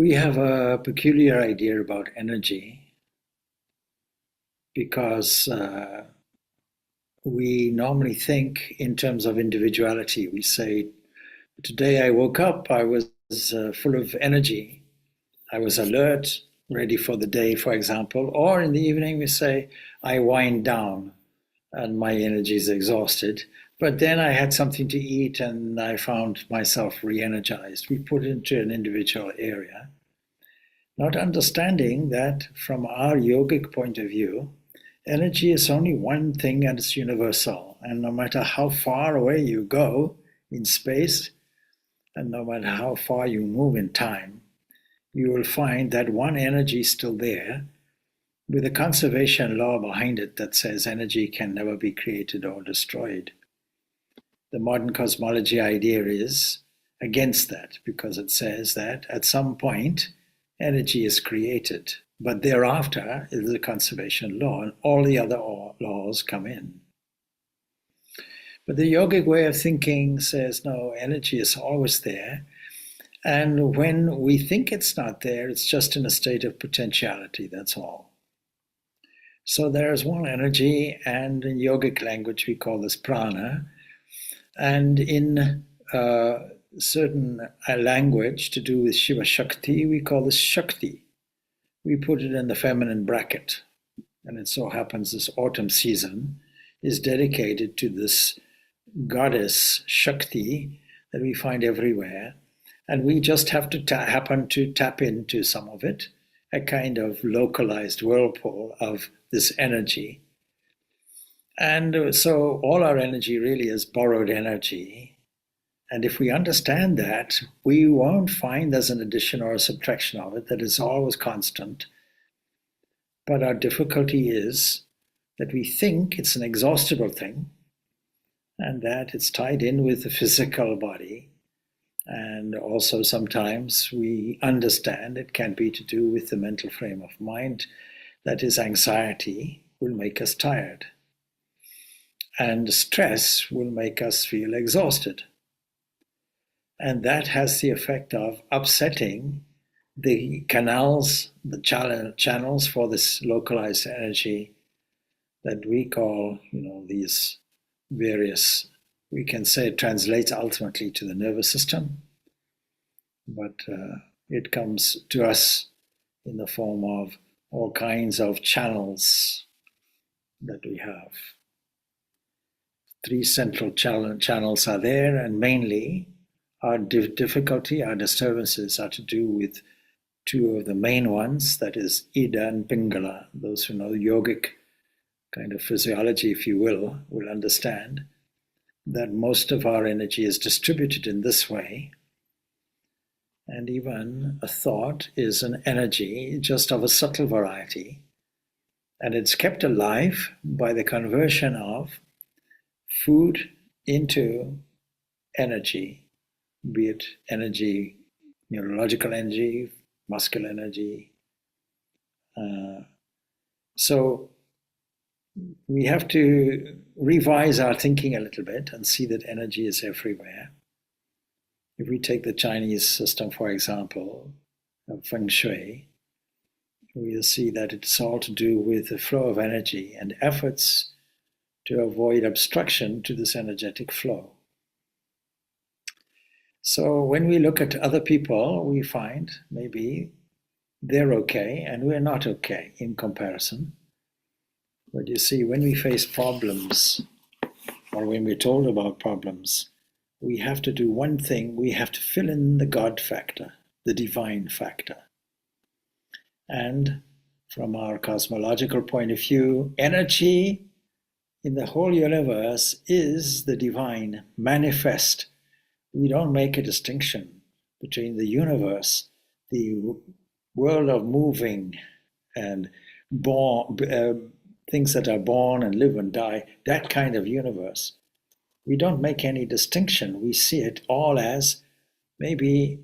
We have a peculiar idea about energy because we normally think in terms of individuality. We say, today I woke up, I was full of energy. I was alert, ready for the day, for example. Or in the evening, we say, I wind down and my energy is exhausted. But then I had something to eat and I found myself re-energized. We put it into an individual area, not understanding that from our yogic point of view, energy is only one thing and it's universal. And no matter how far away you go in space, and no matter how far you move in time, you will find that one energy is still there with a conservation law behind it that says energy can never be created or destroyed. The modern cosmology idea is against that because it says that at some point energy is created, but thereafter is the conservation law and all the other laws come in. But the yogic way of thinking says, no, energy is always there. And when we think it's not there, it's just in a state of potentiality, that's all. So there is one energy, and in yogic language we call this prana. And in certain language to do with Shiva Shakti, we call this Shakti. We put it in the feminine bracket. And it so happens this autumn season is dedicated to this goddess Shakti that we find everywhere. And we just have to happen to tap into some of it, a kind of localized whirlpool of this energy. And so all our energy really is borrowed energy. And if we understand that, we won't find there's an addition or a subtraction of it, that is always constant. But our difficulty is that we think it's an exhaustible thing and that it's tied in with the physical body. And also sometimes we understand it can be to do with the mental frame of mind, that is, anxiety will make us tired. And stress will make us feel exhausted. And that has the effect of upsetting the canals, the channels for this localized energy that we call, these various, we can say it translates ultimately to the nervous system, but it comes to us in the form of all kinds of channels that we have. Three central channels are there, and mainly our difficulty, our disturbances are to do with two of the main ones, that is Ida and Pingala. Those who know yogic kind of physiology, if you will understand that most of our energy is distributed in this way. And even a thought is an energy just of a subtle variety. And it's kept alive by the conversion of food into energy, be it energy, neurological energy, muscular energy. So we have to revise our thinking a little bit and see that energy is everywhere. If we take the Chinese system, for example, of Feng Shui, we'll see that it's all to do with the flow of energy and efforts to avoid obstruction to this energetic flow. So when we look at other people, we find maybe they're okay and we're not okay in comparison. But you see, when we face problems, or when we're told about problems, we have to do one thing. We have to fill in the God factor, the divine factor. And from our cosmological point of view, energy in the whole universe is the divine manifest. We don't make a distinction between the universe, the world of moving and things that are born and live and die, that kind of universe. We don't make any distinction. We see it all as maybe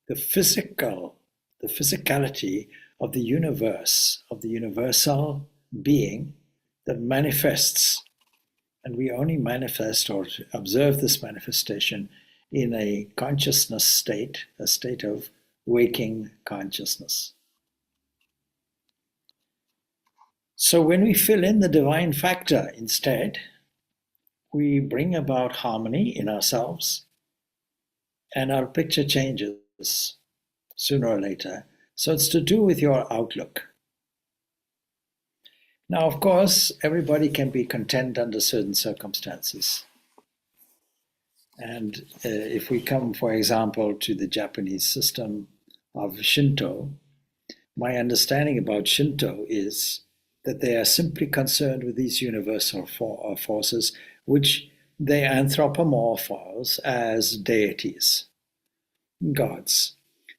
the physicality of the universe, of the universal being that manifests. And we only manifest or observe this manifestation in a consciousness state, a state of waking consciousness. So when we fill in the divine factor instead, we bring about harmony in ourselves, and our picture changes sooner or later. So it's to do with your outlook. Now, of course, everybody can be content under certain circumstances. And if we come, for example, to the Japanese system of Shinto, my understanding about Shinto is that they are simply concerned with these universal forces, which they anthropomorphize as deities, gods.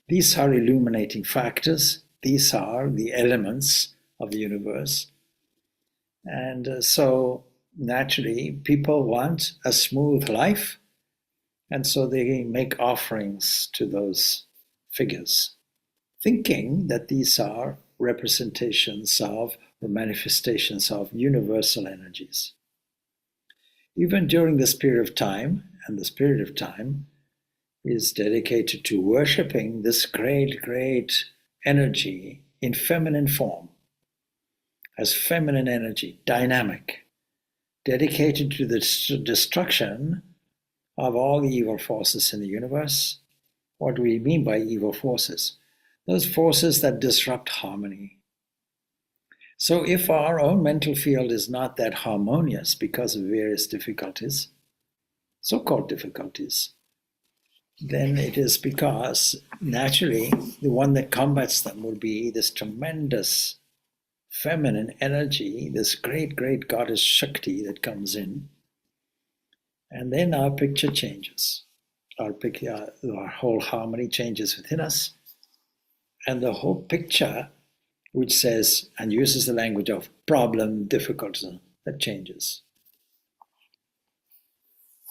These are illuminating factors. These are the elements of the universe. And so naturally, people want a smooth life, and so they make offerings to those figures, thinking that these are representations of or manifestations of universal energies. Even during this period of time, and this period of time is dedicated to worshipping this great, great energy in feminine form, as feminine energy, dynamic, dedicated to the destruction of all the evil forces in the universe. What do we mean by evil forces? Those forces that disrupt harmony. So if our own mental field is not that harmonious because of various difficulties, so-called difficulties, then it is because naturally the one that combats them will be this tremendous feminine energy, this great, great goddess Shakti that comes in. And then our picture changes. Our whole harmony changes within us. And the whole picture, which says and uses the language of problem, difficulty, that changes.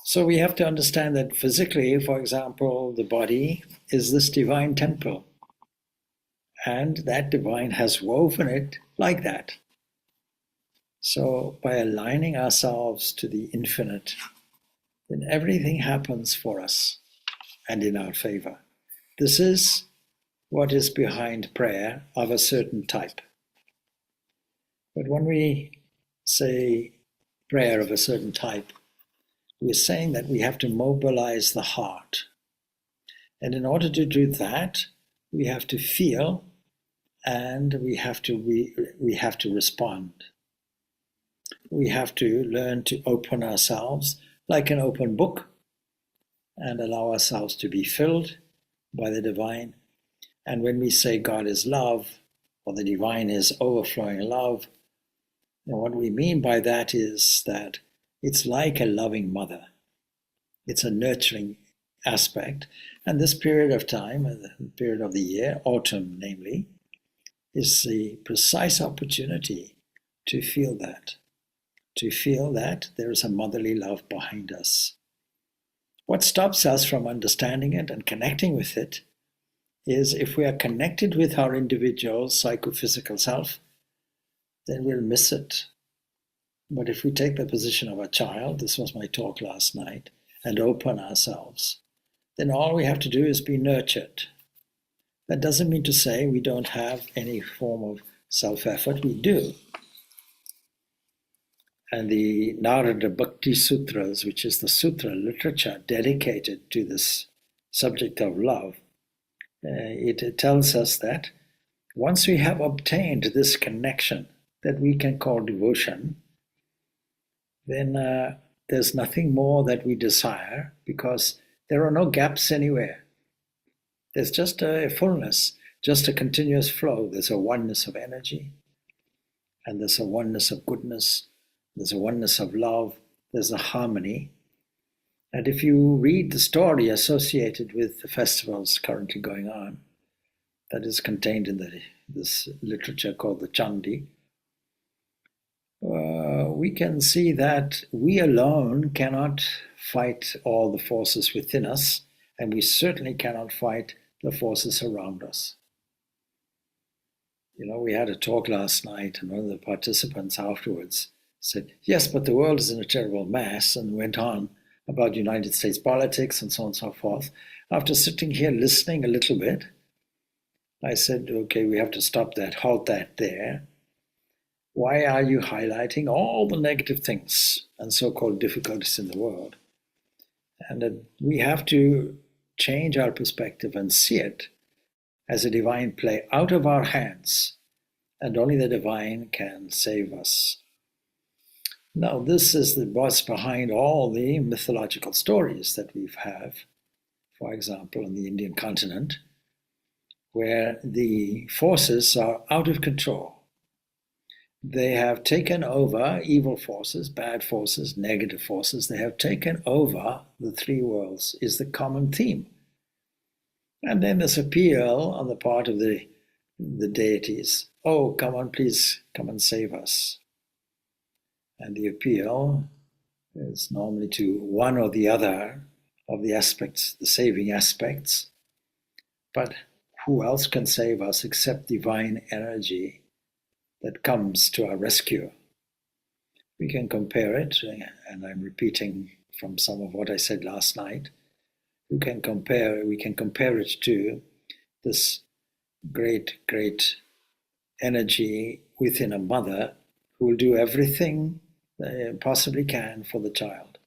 So we have to understand that physically, for example, the body is this divine temple. And that divine has woven it like that. So by aligning ourselves to the infinite, then everything happens for us and in our favor. This is what is behind prayer of a certain type. But when we say prayer of a certain type, we're saying that we have to mobilize the heart. And in order to do that, we have to feel and we have to respond. We have to learn to open ourselves like an open book and allow ourselves to be filled by the divine. And when we say God is love, or the divine is overflowing love, and what we mean by that is that it's like a loving mother. It's a nurturing aspect. And this period of time, the period of the year, autumn namely, is the precise opportunity to feel that there is a motherly love behind us. What stops us from understanding it and connecting with it is if we are connected with our individual psychophysical self, then we'll miss it. But if we take the position of a child, this was my talk last night, and open ourselves, then all we have to do is be nurtured. That doesn't mean to say we don't have any form of self-effort. We do. And the Narada Bhakti Sutras, which is the sutra literature dedicated to this subject of love, it tells us that once we have obtained this connection that we can call devotion, then there's nothing more that we desire because there are no gaps anywhere. There's just a fullness, just a continuous flow. There's a oneness of energy, and there's a oneness of goodness, there's a oneness of love, there's a harmony. And if you read the story associated with the festivals currently going on, that is contained in this literature called the Chandi, we can see that we alone cannot fight all the forces within us, and we certainly cannot fight the forces around us. You know, we had a talk last night, and one of the participants afterwards said, yes, but the world is in a terrible mess, and went on about United States politics and so on and so forth. After sitting here listening a little bit, I said, okay, we have to stop that, halt that there. Why are you highlighting all the negative things and so-called difficulties in the world? And that we have to change our perspective and see it as a divine play out of our hands, and only the divine can save us. Now, this is the what's behind all the mythological stories that we have, for example, on the Indian continent, where the forces are out of control. They have taken over, evil forces, bad forces, negative forces, they have taken over the three worlds, is the common theme. And then this appeal on the part of the deities, oh, come on, please, come and save us. And the appeal is normally to one or the other of the aspects, the saving aspects. But who else can save us except divine energy that comes to our rescue? We can compare it, and I'm repeating from some of what I said last night. We can compare it to this great energy within a mother who will do everything they possibly can for the child,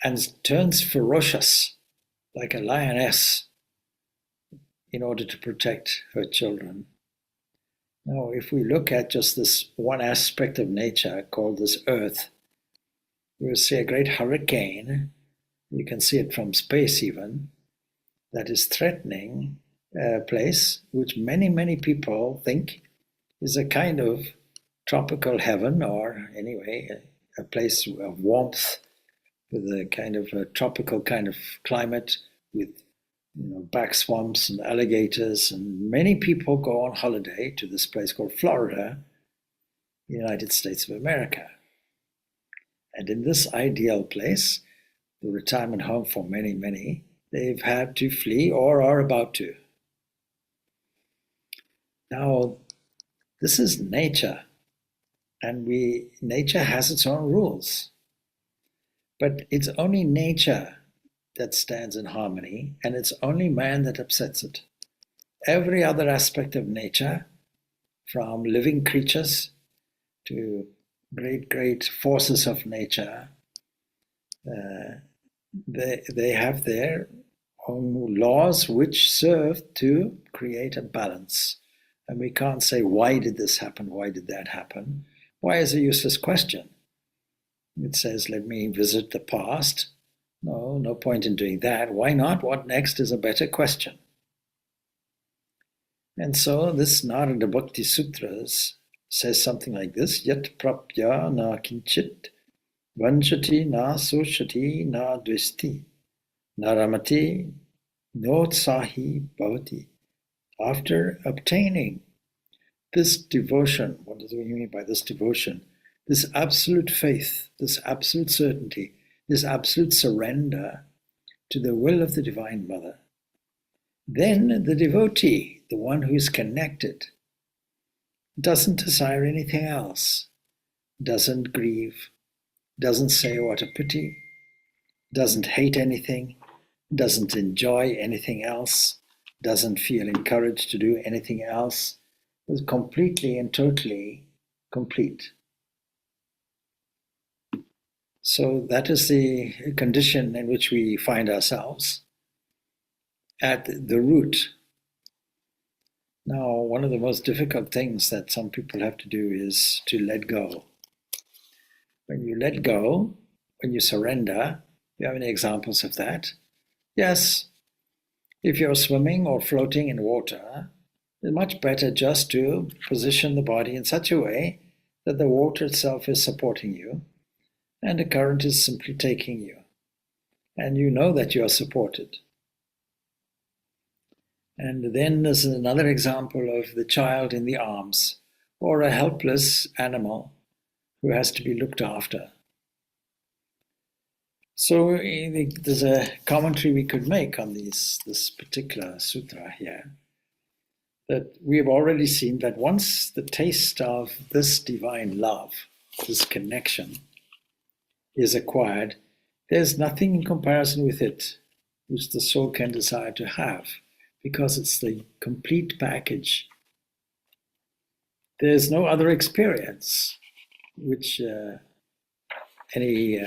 and turns ferocious like a lioness in order to protect her children. Now, if we look at just this one aspect of nature called this earth, we will see a great hurricane. You can see it from space even, that is threatening a place which many people think is a kind of tropical heaven, or anyway, a place of warmth with a kind of a tropical kind of climate with back swamps and alligators, and many people go on holiday to this place called Florida, the United States of America. And in this ideal place, the retirement home for many, they've had to flee or are about to. Now, this is nature, and nature has its own rules. But it's only nature that stands in harmony, and it's only man that upsets it. Every other aspect of nature, from living creatures to great forces of nature, they have their own laws which serve to create a balance. And we can't say, why did this happen? Why did that happen? Why is a useless question? It says, let me visit the past. No point in doing that. Why not? What next is a better question. And so this Narada Bhakti Sutras says something like this: Yat prapya na kinchit vanchati na soshati na dvesti naramati notsahi bhavati. After obtaining this devotion, what do we mean by this devotion? This absolute faith, this absolute certainty, this absolute surrender to the will of the Divine Mother, then the devotee, the one who is connected, doesn't desire anything else, doesn't grieve, doesn't say what a pity, doesn't hate anything, doesn't enjoy anything else, doesn't feel encouraged to do anything else, is completely and totally complete. So that is the condition in which we find ourselves at the root. Now, one of the most difficult things that some people have to do is to let go. When you let go, when you surrender, you have any examples of that? Yes, if you're swimming or floating in water, it's much better just to position the body in such a way that the water itself is supporting you and the current is simply taking you. And you know that you are supported. And then there's another example of the child in the arms, or a helpless animal who has to be looked after. So there's a commentary we could make on this particular sutra here, that we have already seen that once the taste of this divine love, this connection, is acquired, there's nothing in comparison with it which the soul can desire to have, because it's the complete package. There's no other experience which any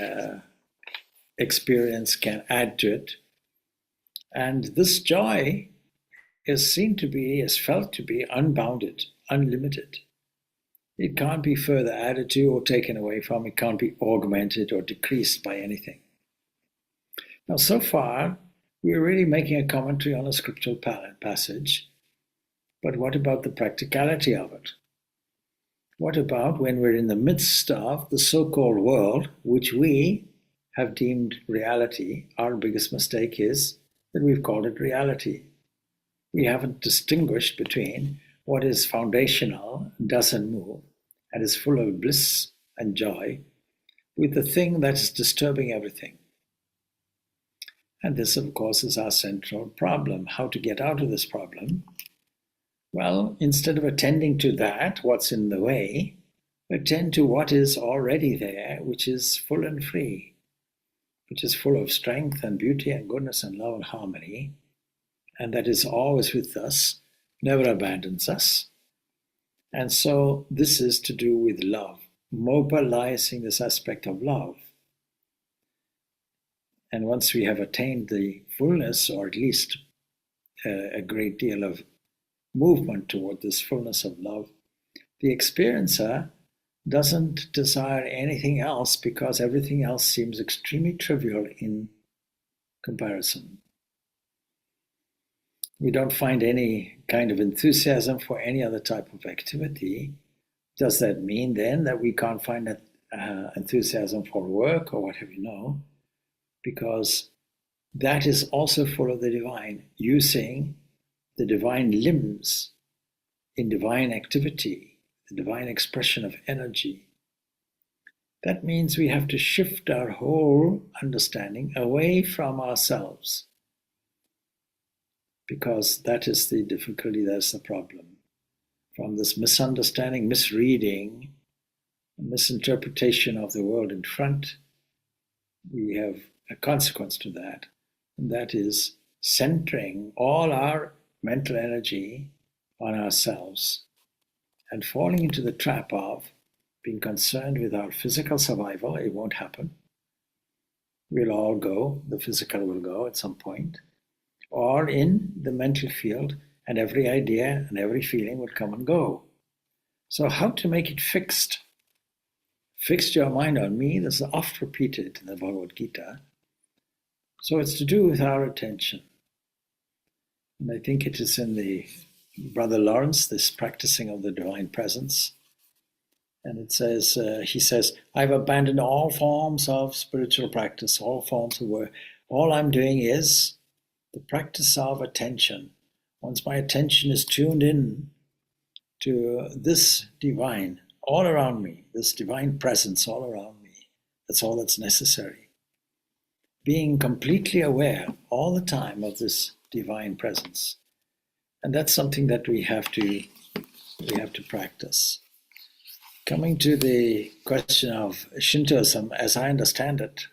experience can add to it. And this joy is felt to be unbounded, unlimited. It can't be further added to or taken away from. It can't be augmented or decreased by anything. Now, so far, we're really making a commentary on a scriptural passage. But what about the practicality of it? What about when we're in the midst of the so-called world, which we have deemed reality? Our biggest mistake is that we've called it reality. We haven't distinguished between what is foundational, doesn't move, and is full of bliss and joy, with the thing that is disturbing everything. And this, of course, is our central problem. How to get out of this problem? Well, instead of attending to that, what's in the way, attend to what is already there, which is full and free, which is full of strength and beauty and goodness and love and harmony, and that is always with us, never abandons us. And so this is to do with love, mobilizing this aspect of love. And once we have attained the fullness, or at least a great deal of movement toward this fullness of love, the experiencer doesn't desire anything else because everything else seems extremely trivial in comparison. We don't find any kind of enthusiasm for any other type of activity. Does that mean then that we can't find that enthusiasm for work or what have you? No, because that is also full of the divine, using the divine limbs in divine activity, the divine expression of energy. That means we have to shift our whole understanding away from ourselves, because that is the difficulty, that's the problem. From this misunderstanding, misreading, misinterpretation of the world in front, we have a consequence to that, and that is centering all our mental energy on ourselves and falling into the trap of being concerned with our physical survival. It won't happen. We'll all go, the physical will go at some point, or in the mental field, and every idea and every feeling will come and go. So how to make it fixed? Fixed your mind on me, this is oft repeated in the Bhagavad Gita. So it's to do with our attention. And I think it is in the Brother Lawrence, this practicing of the divine presence. And it says, he says, I've abandoned all forms of spiritual practice, all forms of work. All I'm doing is the practice of attention. Once my attention is tuned in to this divine all around me, this divine presence all around me, that's all that's necessary. Being completely aware all the time of this divine presence. And that's something that we have to practice. Coming to the question of Shintoism, as I understand it,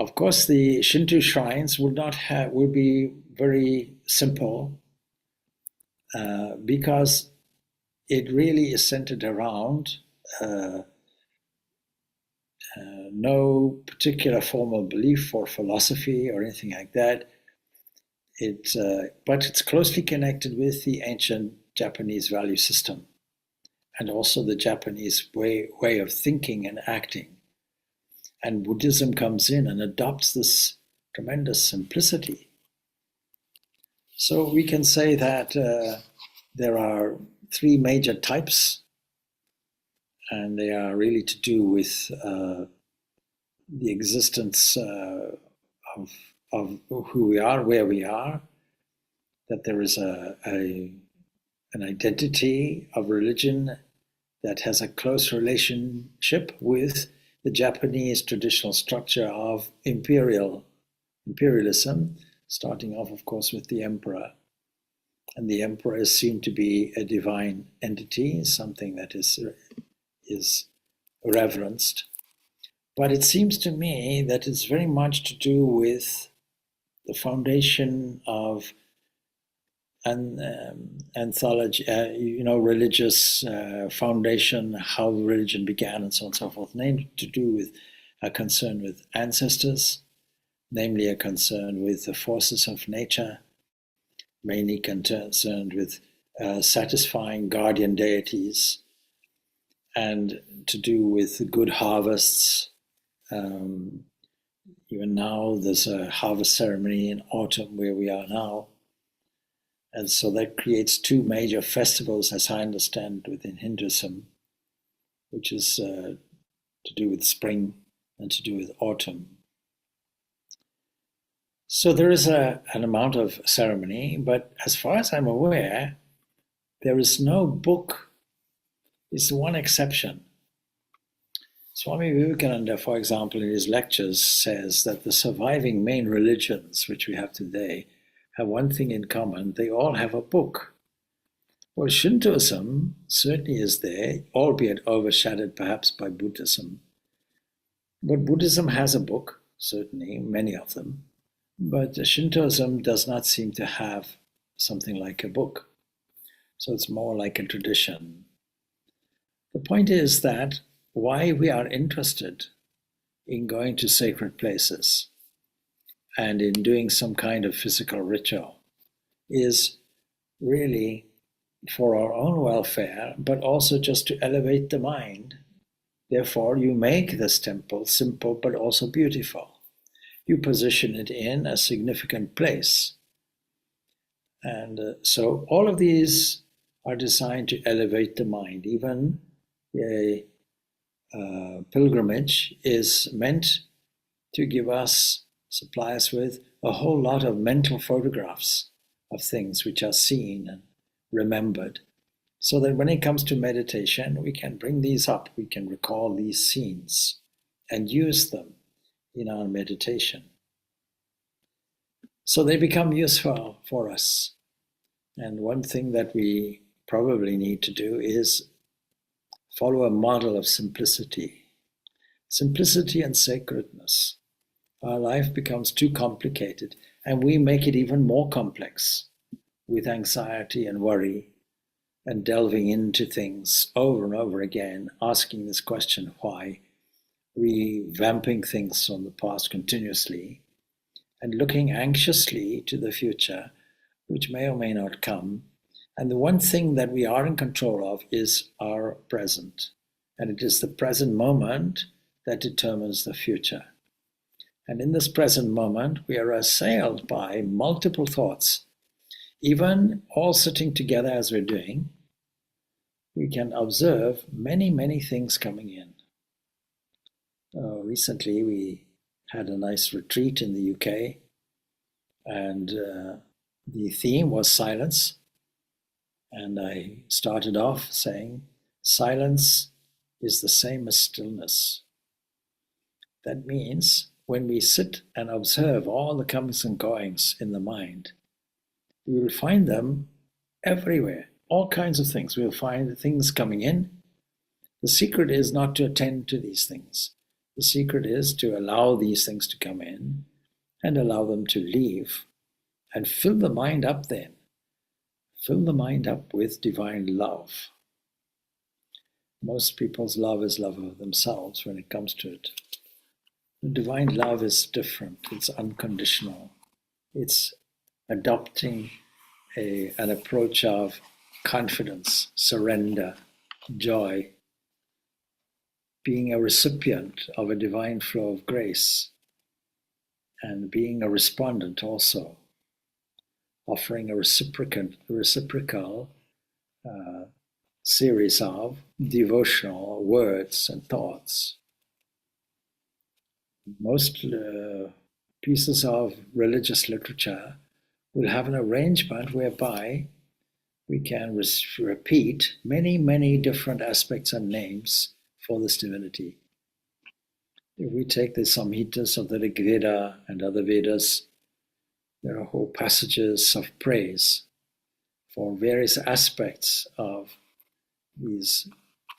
of course, the Shinto shrines will be very simple because it really is centered around no particular formal belief or philosophy or anything like that. But it's closely connected with the ancient Japanese value system and also the Japanese way of thinking and acting. And Buddhism comes in and adopts this tremendous simplicity. So we can say that there are three major types, and they are really to do with the existence of who we are, where we are, that there is an identity of religion that has a close relationship with the Japanese traditional structure of imperialism, starting off, of course, with the emperor. And the emperor is seen to be a divine entity, something that is reverenced. But it seems to me that it's very much to do with the foundation of anthology, religious foundation, how religion began, and so on and so forth, namely to do with a concern with ancestors, namely a concern with the forces of nature, mainly concerned with satisfying guardian deities, and to do with good harvests. Even now, there's a harvest ceremony in autumn where we are now. And so that creates two major festivals, as I understand, within Hinduism, which is to do with spring and to do with autumn. So there is an amount of ceremony, but as far as I'm aware, there is no book. It's the one exception. Swami Vivekananda, for example, in his lectures says that the surviving main religions which we have today have one thing in common: they all have a book. Well, Shintoism certainly is there, albeit overshadowed perhaps by Buddhism. But Buddhism has a book, certainly, many of them. But Shintoism does not seem to have something like a book. So it's more like a tradition. The point is that why we are interested in going to sacred places and in doing some kind of physical ritual is really for our own welfare, but also just to elevate the mind. Therefore, you make this temple simple but also beautiful. You position it in a significant place. And so all of these are designed to elevate the mind. Even a pilgrimage is meant to give us, supply us with a whole lot of mental photographs of things which are seen and remembered, so that when it comes to meditation, we can bring these up, we can recall these scenes and use them in our meditation. So they become useful for us. And one thing that we probably need to do is follow a model of simplicity. Simplicity and sacredness. Our life becomes too complicated, and we make it even more complex with anxiety and worry and delving into things over and over again, asking this question, why, revamping things from the past continuously, and looking anxiously to the future, which may or may not come. And the one thing that we are in control of is our present. And it is the present moment that determines the future. And in this present moment, we are assailed by multiple thoughts. Even all sitting together as we're doing, we can observe many, many things coming in. Recently, we had a nice retreat in the UK, and the theme was silence. And I started off saying, silence is the same as stillness. That means when we sit and observe all the comings and goings in the mind, we will find them everywhere, all kinds of things. We'll find things coming in. The secret is not to attend to these things. The secret is to allow these things to come in and allow them to leave, and fill the mind up then. Fill the mind up with divine love. Most people's love is love of themselves when it comes to it. Divine love is different. It's unconditional. It's adopting an approach of confidence, surrender, joy, being a recipient of a divine flow of grace, and being a respondent also, offering a reciprocal series of devotional words and thoughts. Most pieces of religious literature will have an arrangement whereby we can repeat many, many different aspects and names for this divinity. If we take the Samhitas of the Rig Veda and other Vedas, there are whole passages of praise for various aspects of these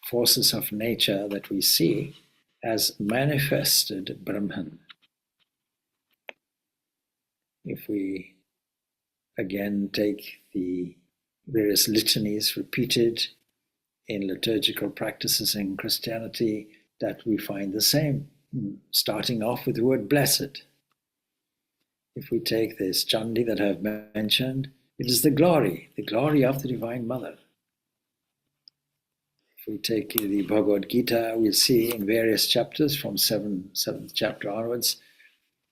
forces of nature that we see as manifested Brahman. If we again take the various litanies repeated in liturgical practices in Christianity, that we find the same, starting off with the word blessed. If we take this Chandi that I've mentioned, it is the glory of the Divine Mother. If we take the Bhagavad Gita, we'll see in various chapters from seventh chapter onwards,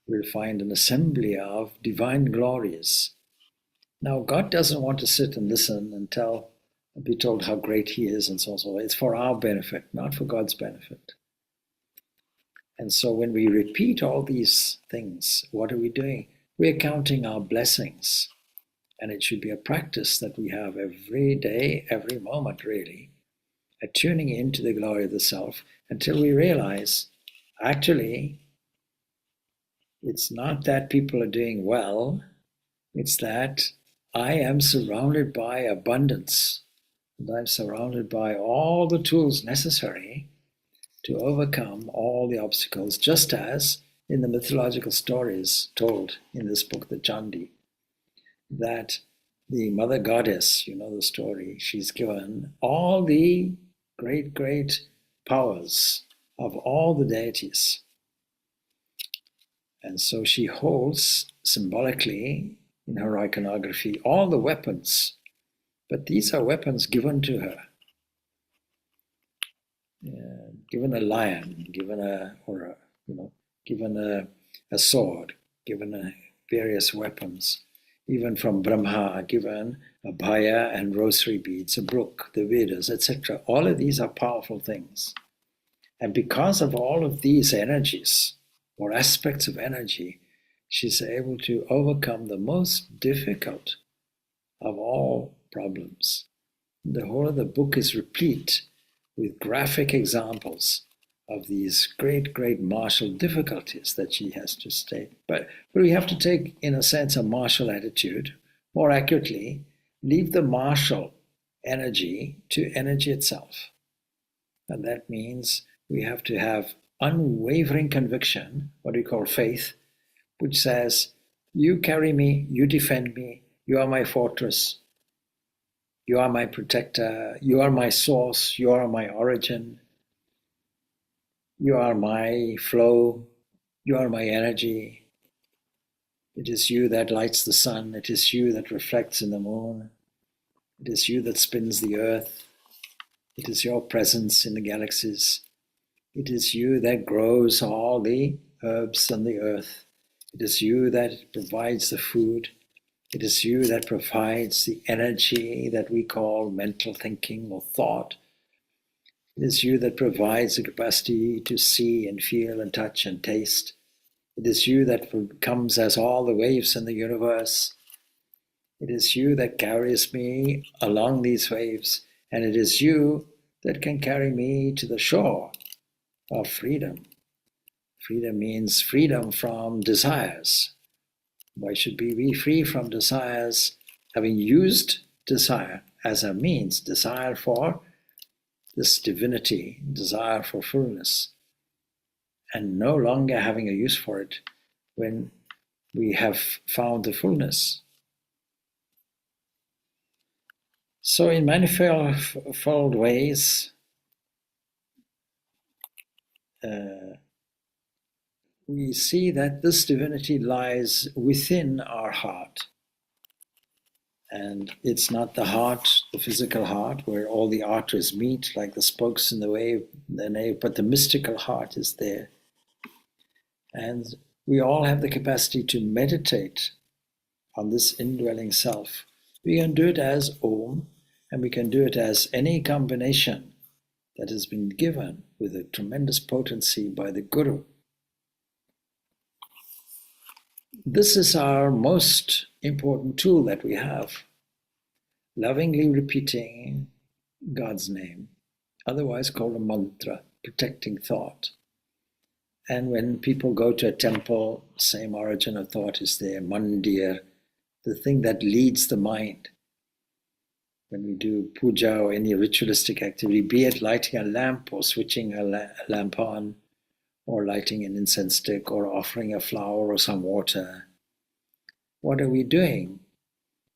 we'll find an assembly of divine glories. Now, God doesn't want to sit and listen and be told how great He is and so on. So it's for our benefit, not for God's benefit. And so when we repeat all these things, what are we doing? We're counting our blessings. And it should be a practice that we have every day, every moment, really, attuning into the glory of the self until we realize, actually, it's not that people are doing well, it's that I am surrounded by abundance, and I'm surrounded by all the tools necessary to overcome all the obstacles, just as in the mythological stories told in this book, the Chandi, that the mother goddess, you know the story, she's given all the great, great powers of all the deities. And so she holds symbolically in her iconography all the weapons, but these are weapons given to her. Given a lion, given a sword, given various weapons, even from Brahma, given a bhaya and rosary beads, a brook, the Vedas, etc. All of these are powerful things. And because of all of these energies, or aspects of energy, she's able to overcome the most difficult of all problems. The whole of the book is replete with graphic examples of these great, great martial difficulties that she has to state. But we have to take, in a sense, a martial attitude. More accurately, leave the martial energy to energy itself. And that means we have to have unwavering conviction, what we call faith, which says, you carry me, you defend me, you are my fortress, you are my protector, you are my source, you are my origin, you are my flow, you are my energy. It is you that lights the sun, it is you that reflects in the moon, it is you that spins the earth, it is your presence in the galaxies, it is you that grows all the herbs on the earth, it is you that provides the food, it is you that provides the energy that we call mental thinking or thought. It is you that provides the capacity to see and feel and touch and taste. It is you that comes as all the waves in the universe. It is you that carries me along these waves, and it is you that can carry me to the shore of freedom. Freedom means freedom from desires. Why should we be free from desires, having used desire as a means, desire for this divinity, desire for fullness, and no longer having a use for it when we have found the fullness? So in manifold ways, we see that this divinity lies within our heart. And it's not the heart, the physical heart, where all the arteries meet, like the spokes in the nave, but the mystical heart is there. And we all have the capacity to meditate on this indwelling self. We can do it as Om, and we can do it as any combination that has been given with a tremendous potency by the Guru. This is our most important tool that we have. Lovingly repeating God's name, otherwise called a mantra, protecting thought. And when people go to a temple, same origin of thought is there, mandir, the thing that leads the mind. When we do puja or any ritualistic activity, be it lighting a lamp or switching a lamp on, or lighting an incense stick or offering a flower or some water, what are we doing?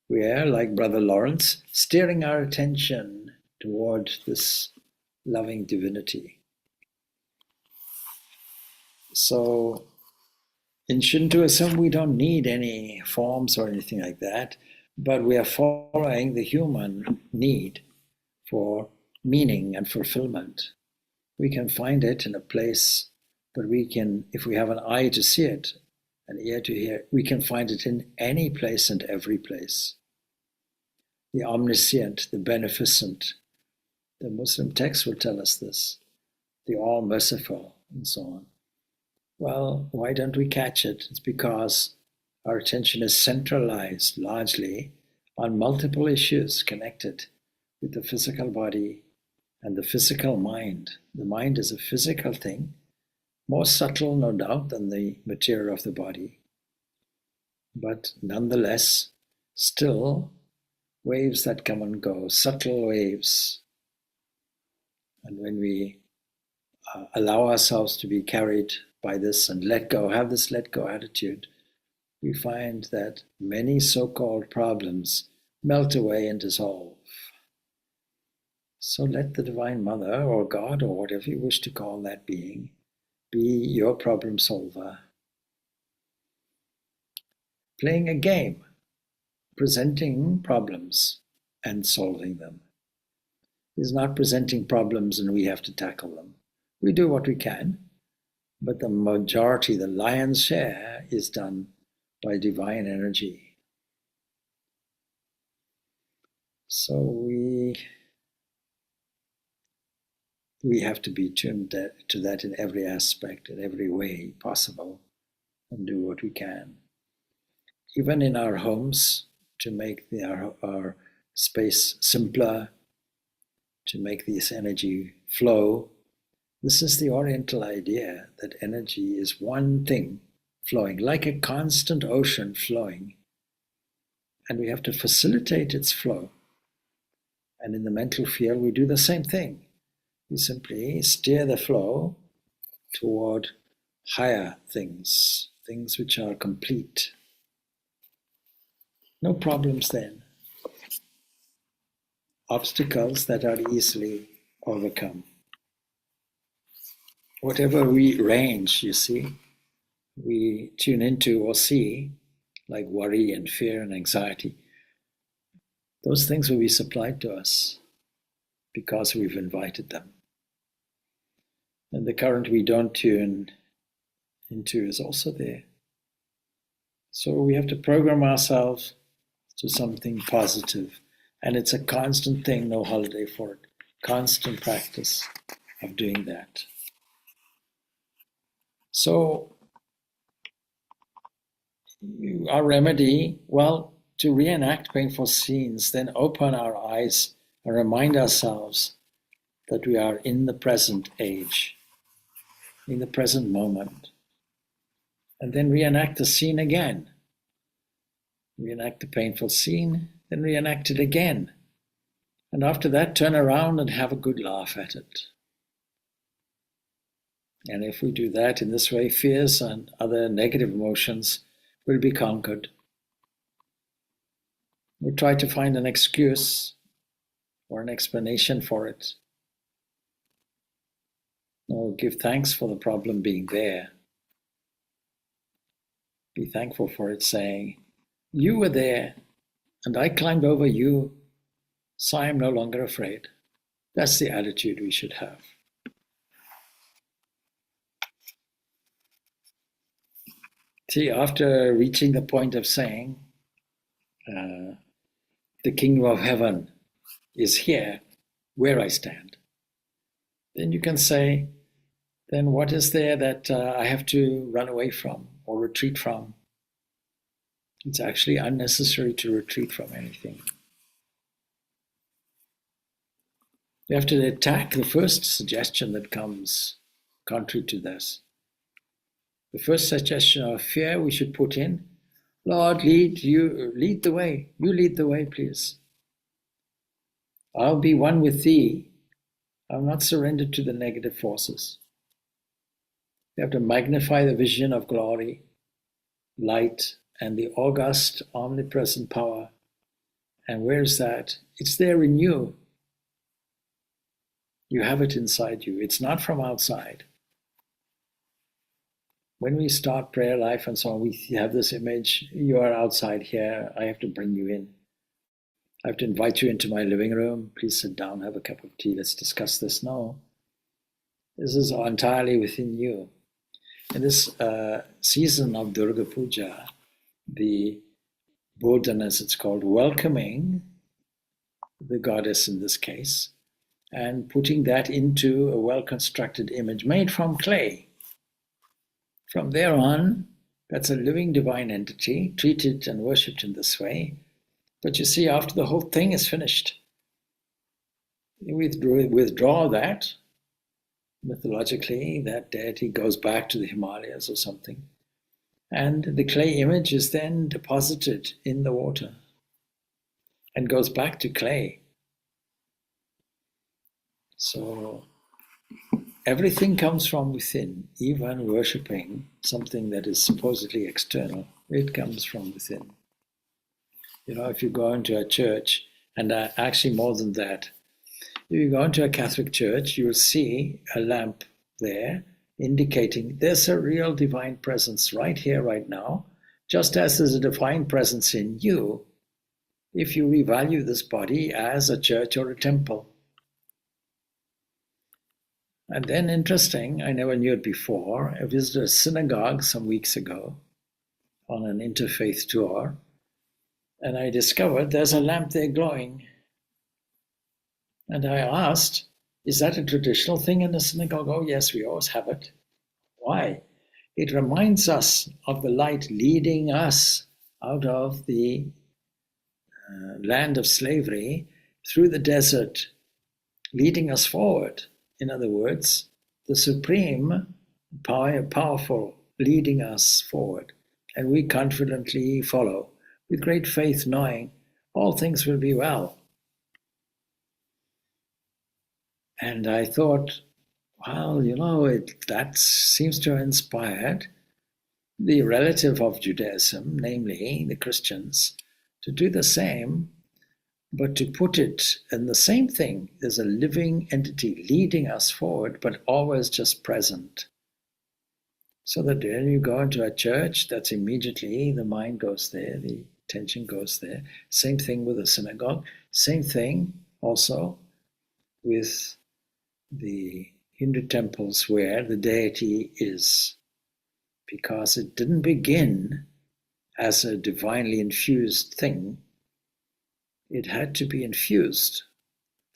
We are, like Brother Lawrence, steering our attention toward this loving divinity. So in Shintoism, we don't need any forms or anything like that, but we are following the human need for meaning and fulfillment. We can find it in a place, but we can, if we have an eye to see it, an ear to hear, we can find it in any place and every place. The omniscient, the beneficent, the Muslim text will tell us this, the all-merciful, and so on. Well, why don't we catch it? It's because our attention is centralized largely on multiple issues connected with the physical body and the physical mind. The mind is a physical thing, more subtle, no doubt, than the material of the body, but nonetheless, still waves that come and go, subtle waves. And when we allow ourselves to be carried by this and let go, have this let go attitude, we find that many so-called problems melt away and dissolve. So let the Divine Mother or God or whatever you wish to call that being be your problem solver. Playing a game, presenting problems and solving them. Is not presenting problems and we have to tackle them. We do what we can, but the majority, the lion's share, is done by divine energy. So we have to be tuned to that in every aspect, in every way possible, and do what we can. Even in our homes, to make our space simpler, to make this energy flow. This is the Oriental idea that energy is one thing flowing, like a constant ocean flowing. And we have to facilitate its flow. And in the mental field, we do the same thing. We simply steer the flow toward higher things, things which are complete. No problems then. Obstacles that are easily overcome. Whatever range, you see, we tune into or see, like worry and fear and anxiety, those things will be supplied to us because we've invited them. And the current we don't tune into is also there. So we have to program ourselves to something positive. And it's a constant thing, no holiday for it. Constant practice of doing that. So our remedy, well, to reenact painful scenes, then open our eyes and remind ourselves that we are in the present age, in the present moment. And then reenact the scene again. Reenact the painful scene, then reenact it again. And after that, turn around and have a good laugh at it. And if we do that in this way, fears and other negative emotions will be conquered. We try to find an excuse or an explanation for it. No, give thanks for the problem being there. Be thankful for it, saying, you were there, and I climbed over you, so I am no longer afraid. That's the attitude we should have. See, after reaching the point of saying, the kingdom of heaven is here, where I stand, then you can say, then what is there that I have to run away from or retreat from? It's actually unnecessary to retreat from anything. You have to attack the first suggestion that comes contrary to this. The first suggestion of fear we should put in, Lord, lead the way. You lead the way, please. I'll be one with thee. I'll not surrender to the negative forces. You have to magnify the vision of glory, light, and the august, omnipresent power. And where's that? It's there in you. You have it inside you. It's not from outside. When we start prayer life and so on, we have this image, you are outside here, I have to bring you in. I have to invite you into my living room. Please sit down, have a cup of tea, let's discuss this. No. This is entirely within you. In this season of Durga Puja, the Bodhan, as it's called, welcoming the goddess in this case, and putting that into a well-constructed image made from clay. From there on, that's a living divine entity, treated and worshipped in this way. But you see, after the whole thing is finished, you withdraw that. Mythologically, that deity goes back to the Himalayas or something. And the clay image is then deposited in the water and goes back to clay. So everything comes from within, even worshipping something that is supposedly external. It comes from within. You know, if you go into a church, and actually more than that, if you go into a Catholic church, you'll see a lamp there indicating there's a real divine presence right here, right now, just as there's a divine presence in you if you revalue this body as a church or a temple. And then, interesting, I never knew it before, I visited a synagogue some weeks ago on an interfaith tour, and I discovered there's a lamp there glowing. And I asked, is that a traditional thing in the synagogue? Oh, yes, we always have it. Why? It reminds us of the light leading us out of the land of slavery through the desert, leading us forward. In other words, the supreme, powerful, leading us forward. And we confidently follow with great faith, knowing all things will be well. And I thought, well, you know, that seems to have inspired the relative of Judaism, namely the Christians, to do the same, but to put it in the same thing. There's a living entity leading us forward, but always just present. So that when you go into a church, that's immediately the mind goes there, the attention goes there. Same thing with a synagogue. Same thing also with the Hindu temples where the deity is, because it didn't begin as a divinely infused thing. It had to be infused.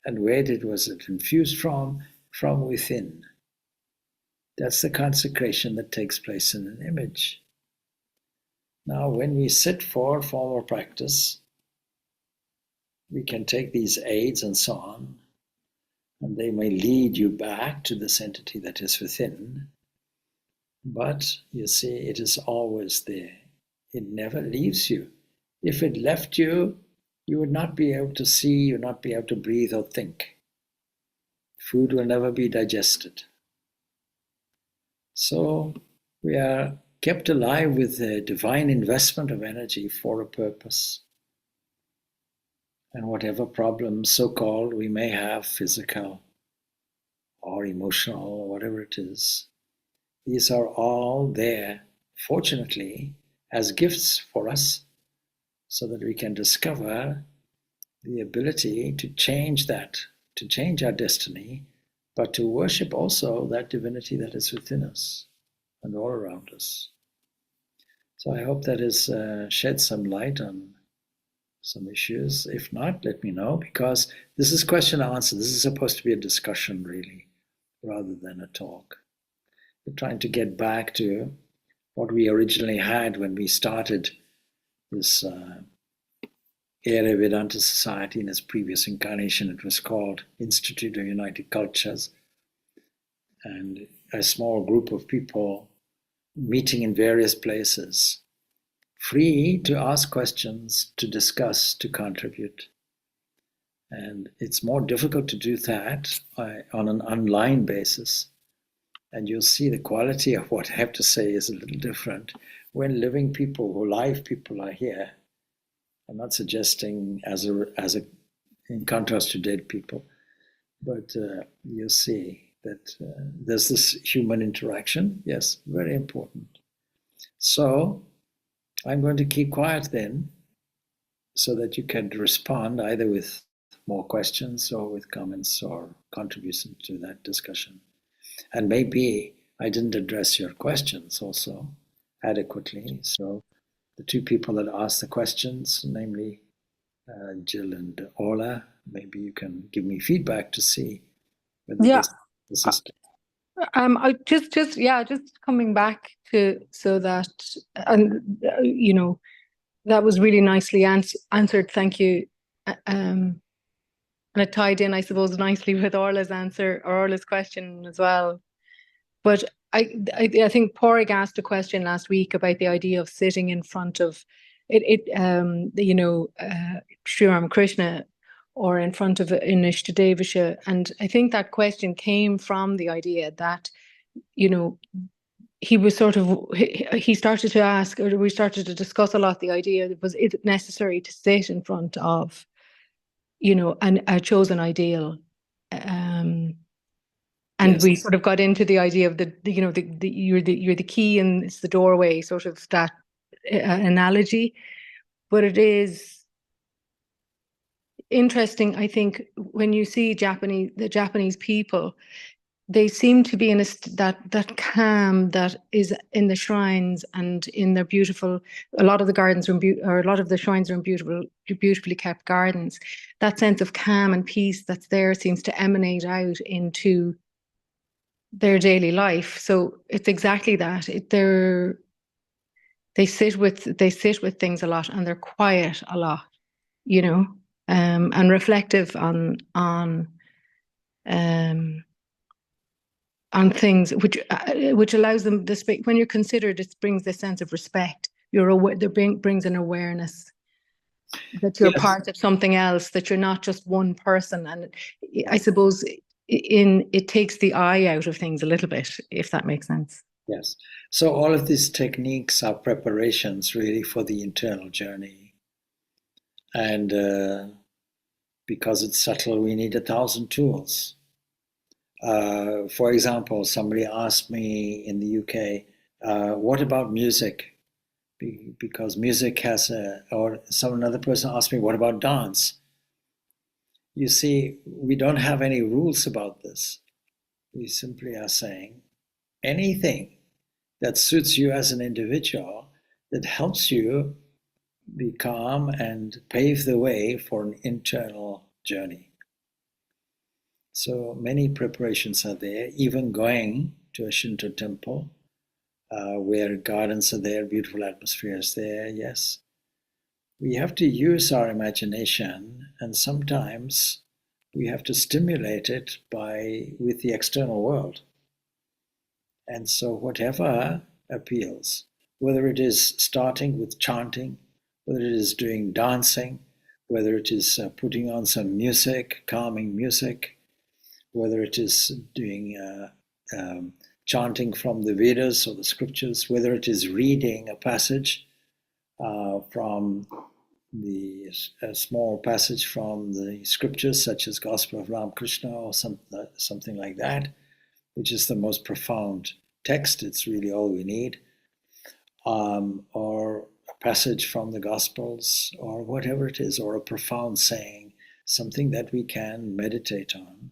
And where was it infused from? From within. That's the consecration that takes place in an image. Now, when we sit for formal practice, we can take these aids and so on, and they may lead you back to this entity that is within. But you see, it is always there. It never leaves you. If it left you, you would not be able to see, you would not be able to breathe or think. Food will never be digested. So we are kept alive with the divine investment of energy for a purpose. And whatever problems, so-called, we may have, physical or emotional or whatever it is, these are all there, fortunately, as gifts for us, so that we can discover the ability to change that, to change our destiny, but to worship also that divinity that is within us and all around us. So I hope that has shed some light on some issues. If not, let me know, because this is question and answer. This is supposed to be a discussion, really, rather than a talk. We're trying to get back to what we originally had when we started this Area Vedanta Society in its previous incarnation. It was called Institute of United Cultures, and a small group of people meeting in various places, free to ask questions, to discuss, to contribute. And it's more difficult to do that on an online basis. And you'll see the quality of what I have to say is a little different when living people or live people are here. I'm not suggesting as a in contrast to dead people, but you'll see that there's this human interaction. Yes, very important. So I'm going to keep quiet then, so that you can respond either with more questions or with comments or contributions to that discussion. And maybe I didn't address your questions also adequately. So the two people that asked the questions, namely Jill and Orla, maybe you can give me feedback to see whether Yeah. this is. I just coming back to so that, and that was really nicely answered. Thank you. And it tied in, I suppose, nicely with Orla's answer or Orla's question as well. But I think Porrig asked a question last week about the idea of sitting in front of Sri Ramakrishna or in front of Inishtadevasha. And I think that question came from the idea that, he was he started to ask, or we started to discuss a lot the idea, was it necessary to sit in front of, a chosen ideal? And Yes. we sort of got into the idea of you're the key and it's the doorway, sort of that analogy. But it is interesting, I think, when you see the Japanese people, they seem to be in that calm that is in the shrines and in their beautiful. A lot of the gardens or a lot of the shrines are in beautifully kept gardens. That sense of calm and peace that's there seems to emanate out into their daily life. So it's exactly that. They sit with things a lot, and they're quiet a lot, and reflective on things, which allows them to speak. When you're considered, it brings this sense of respect. You're aware. Brings an awareness that you're part of something else, that you're not just one person. And I suppose it takes the I out of things a little bit, if that makes sense. Yes. So all of these techniques are preparations really for the internal journey. And because it's subtle, we need 1,000 tools. For example, somebody asked me in the UK, what about music? Because music has another person asked me, what about dance? You see, we don't have any rules about this. We simply are saying anything that suits you as an individual, that helps you be calm and pave the way for an internal journey. So many preparations are there, even going to a Shinto temple, where gardens are there, beautiful atmosphere is there, yes. We have to use our imagination, and sometimes we have to stimulate it with the external world. And so whatever appeals, whether it is starting with chanting, whether it is doing dancing, whether it is putting on some music, calming music, whether it is doing chanting from the Vedas or the scriptures, whether it is reading a passage from a small passage from the scriptures, such as Gospel of Ramakrishna or something like that, which is the most profound text. It's really all we need. Or a passage from the Gospels, or whatever it is, or a profound saying, something that we can meditate on.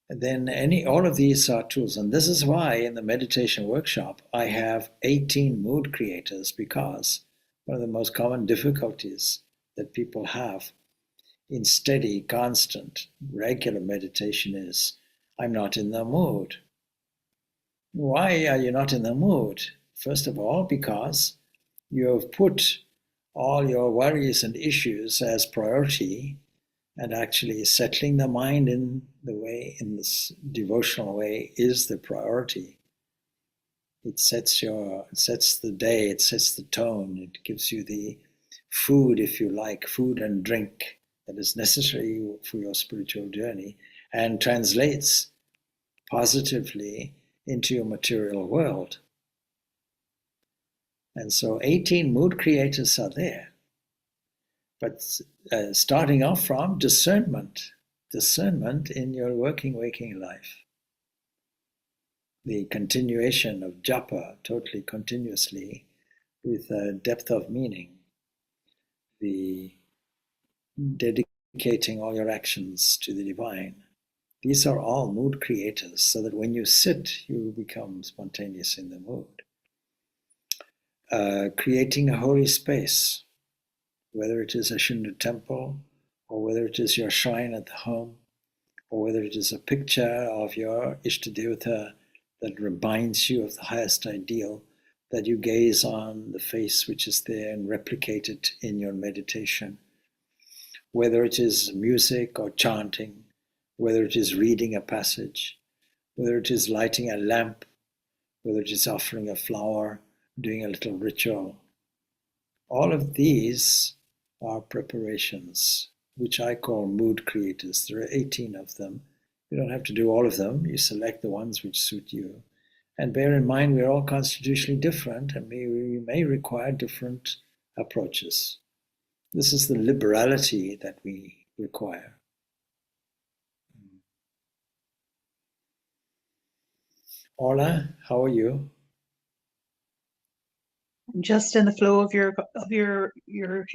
And then all of these are tools. And this is why in the meditation workshop, I have 18 mood creators, because one of the most common difficulties that people have in steady, constant, regular meditation is, I'm not in the mood. Why are you not in the mood? First of all, because you have put all your worries and issues as priority, and actually settling the mind in this devotional way is the priority. It sets the day, it sets the tone, it gives you the food, if you like, food and drink that is necessary for your spiritual journey, and translates positively into your material world. And so 18 mood creators are there. But starting off from discernment in your waking life. The continuation of japa totally continuously with a depth of meaning. The dedicating all your actions to the divine. These are all mood creators, so that when you sit, you become spontaneous in the mood. Creating a holy space, whether it is a Shinto temple, or whether it is your shrine at the home, or whether it is a picture of your Ishtadevata that reminds you of the highest ideal, that you gaze on the face which is there and replicate it in your meditation. Whether it is music or chanting, whether it is reading a passage, whether it is lighting a lamp, whether it is offering a flower, doing a little ritual. All of these are preparations, which I call mood creators. There are 18 of them. You don't have to do all of them. You select the ones which suit you. And bear in mind, we're all constitutionally different, and we may require different approaches. This is the liberality that we require. Orla, how are you? I'm just in the flow of your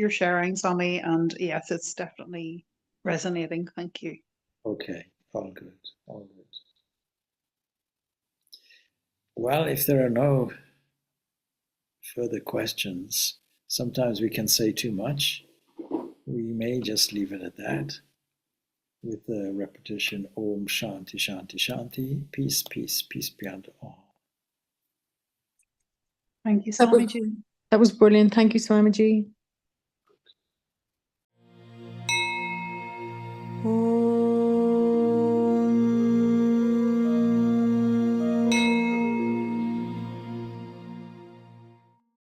sharing, Swami, and yes, it's definitely resonating. Thank you. Okay, all good, all good. Well, if there are no further questions, sometimes we can say too much. We may just leave it at that with the repetition, Om Shanti Shanti Shanti, peace, peace, peace beyond all. Thank you, Swamiji. That was brilliant. Thank you, Swamiji.